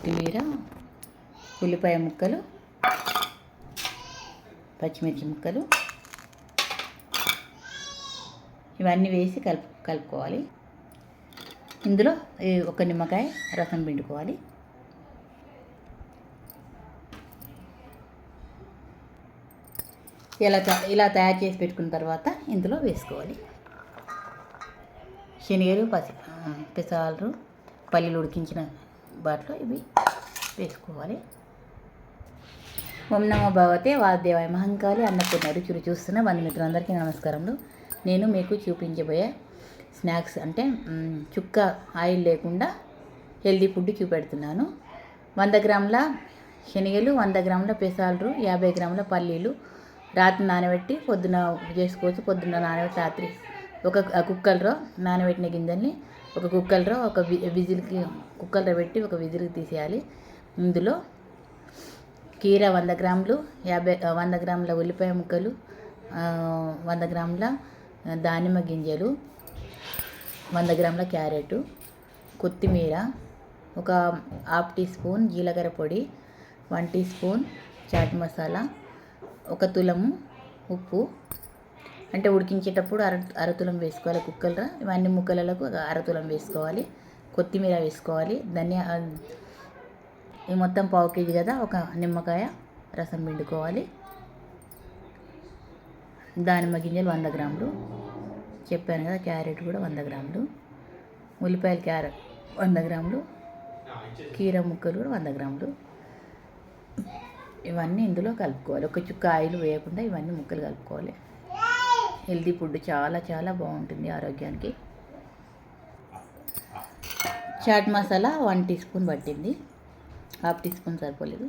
కొత్తిమీర, ఉల్లిపాయ ముక్కలు, పచ్చిమిర్చి ముక్కలు ఇవన్నీ వేసి కలుపుకోవాలి. ఇందులో ఒక నిమ్మకాయ రసం పిండుకోవాలి. ఇలా తయారు చేసి పెట్టుకున్న తర్వాత ఇందులో వేసుకోవాలి. శనగలు, పెసలు, పల్లీలు ఉడికించిన వాటిలో ఇవి వేసుకోవాలి. ఓం నమో భగవతే వాసుదేవాయ. మహంకాళి అన్నపూర్ణ రుచులు చూస్తున్న బంధుమిత్రులందరికీ నమస్కారములు. నేను మీకు చూపించబోయే స్నాక్స్ అంటే చుక్క ఆయిల్ లేకుండా హెల్దీ ఫుడ్ చూపెడుతున్నాను. 100 గ్రాముల శనగలు, 100 గ్రాముల పెసలు, 50 గ్రాముల పల్లీలు రాత్రి నానబెట్టి పొద్దున చేసుకోవచ్చు. పొద్దున్న నానబెట్టి రాత్రి ఒక కుక్కర్లో నానబెట్టిన గింజల్ని ఒక కుక్కర్లో కుక్కర్లో పెట్టి ఒక విజిల్కి తీసేయాలి. ఇందులో కీర 100 గ్రాములు, 100 గ్రాముల ఉల్లిపాయ ముక్కలు, 100 గ్రాముల దానిమ్మ గింజలు, 100 గ్రాముల క్యారెట్, కొత్తిమీర, ఒక ½ టీ స్పూన్ జీలకర్ర పొడి, 1 టీ స్పూన్ చాట్ మసాలా, ఒక తులము ఉప్పు. అంటే ఉడికించేటప్పుడు అరతులం వేసుకోవాలి కుక్కర్లో. ఇవన్నీ ముక్కలకు అరతులం వేసుకోవాలి. కొత్తిమీర వేసుకోవాలి. ఈ మొత్తం ½ కేజీ కదా, ఒక నిమ్మకాయ రసం పిండుకోవాలి. దానిమ్మ గింజలు 100 గ్రాములు చెప్పాను కదా, క్యారెట్ కూడా 100 గ్రాములు, ఉల్లిపాయలు 100 గ్రాములు, కీర ముక్కలు కూడా 100 గ్రాములు. ఇవన్నీ ఇందులో కలుపుకోవాలి. ఒక చుక్క ఆయిల్ వేయకుండా ఇవన్నీ ముక్కలు కలుపుకోవాలి. హెల్తీ ఫుడ్ చాలా చాలా బాగుంటుంది ఆరోగ్యానికి. చాట్ మసాలా 1 టీ స్పూన్ పట్టింది, ½ టీ స్పూన్ సరిపోలేదు.